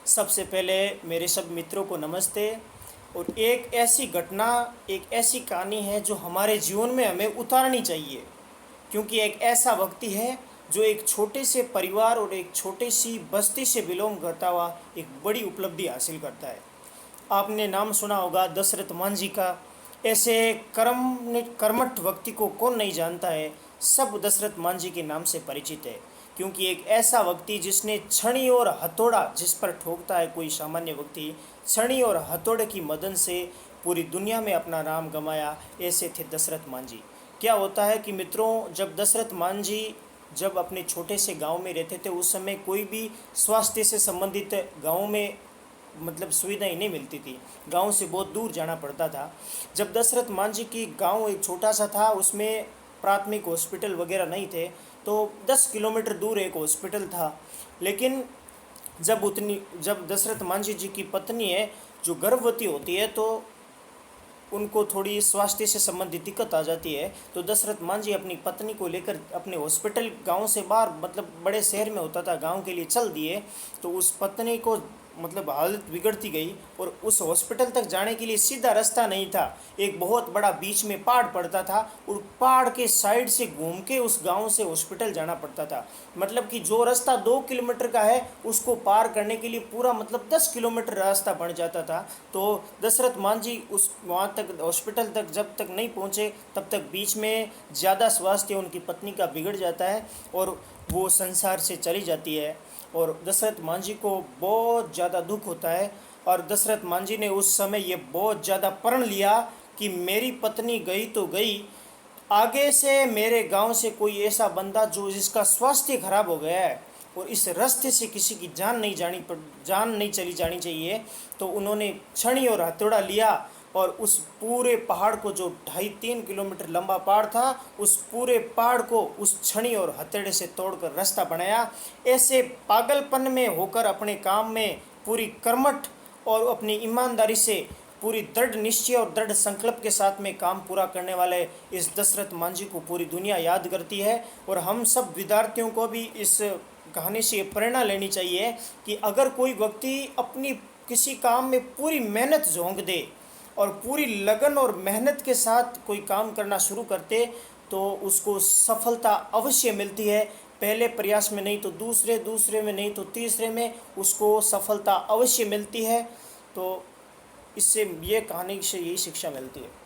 सबसे पहले मेरे सब मित्रों को नमस्ते। और एक ऐसी घटना, एक ऐसी कहानी है जो हमारे जीवन में हमें उतारनी चाहिए, क्योंकि एक ऐसा व्यक्ति है जो एक छोटे से परिवार और एक छोटी सी बस्ती से बिलोंग करता हुआ एक बड़ी उपलब्धि हासिल करता है। आपने नाम सुना होगा दशरथ मांझी का। ऐसे कर्मठ व्यक्ति को कौन नहीं जानता है। सब दशरथ मांझी के नाम से परिचित है, क्योंकि एक ऐसा व्यक्ति जिसने छड़ी और हथौड़ा जिस पर ठोकता है कोई सामान्य व्यक्ति, छड़ी और हथौड़े की मदद से पूरी दुनिया में अपना नाम गंवाया, ऐसे थे दशरथ मांझी। क्या होता है कि मित्रों, जब दशरथ मांझी जब अपने छोटे से गांव में रहते थे, उस समय कोई भी स्वास्थ्य से संबंधित गांव में सुविधाएं नहीं मिलती थी। गांव से बहुत दूर जाना पड़ता था। जब दशरथ मांझी की गांव एक छोटा सा था, उसमें प्राथमिक हॉस्पिटल वगैरह नहीं थे, तो 10 किलोमीटर दूर एक हॉस्पिटल था। लेकिन जब दशरथ मांझी जी की पत्नी है जो गर्भवती होती है, तो उनको थोड़ी स्वास्थ्य से संबंधित दिक्कत आ जाती है। तो दशरथ मांझी अपनी पत्नी को लेकर अपने हॉस्पिटल गांव से बाहर, बड़े शहर में होता था, गांव के लिए चल दिए। तो उस पत्नी को हालत बिगड़ती गई, और उस हॉस्पिटल तक जाने के लिए सीधा रास्ता नहीं था। एक बहुत बड़ा बीच में पहाड़ पड़ता था, और पहाड़ के साइड से घूम के उस गांव से हॉस्पिटल जाना पड़ता था। कि जो रास्ता 2 किलोमीटर का है, उसको पार करने के लिए पूरा 10 किलोमीटर रास्ता बन जाता था। तो दशरथ मांझी उस वहाँ तक हॉस्पिटल तक जब तक नहीं पहुँचे, तब तक बीच में ज़्यादा स्वास्थ्य उनकी पत्नी का बिगड़ जाता है, और वो संसार से चली जाती है। और दशरथ मांझी को बहुत ज़्यादा दुख होता है, और दशरथ मांझी ने उस समय ये बहुत ज़्यादा प्रण लिया कि मेरी पत्नी गई तो गई, आगे से मेरे गांव से कोई ऐसा बंदा जो जिसका स्वास्थ्य खराब हो गया है और इस रास्ते से किसी की जान नहीं चली जानी चाहिए। तो उन्होंने छड़ी और हथौड़ा लिया, और उस पूरे पहाड़ को, जो 2.5-3 किलोमीटर लंबा पहाड़ था, उस पूरे पहाड़ को उस छड़ी और हथौड़े से तोड़कर रास्ता बनाया। ऐसे पागलपन में होकर अपने काम में पूरी कर्मठ और अपनी ईमानदारी से, पूरी दृढ़ निश्चय और दृढ़ संकल्प के साथ में काम पूरा करने वाले इस दशरथ मांझी को पूरी दुनिया याद करती है। और हम सब विद्यार्थियों को भी इस कहानी से प्रेरणा लेनी चाहिए कि अगर कोई व्यक्ति अपनी किसी काम में पूरी मेहनत झोंक दे और पूरी लगन और मेहनत के साथ कोई काम करना शुरू करते, तो उसको सफलता अवश्य मिलती है। पहले प्रयास में नहीं तो दूसरे, दूसरे में नहीं तो तीसरे में उसको सफलता अवश्य मिलती है। तो इससे ये कहानी से यही शिक्षा मिलती है।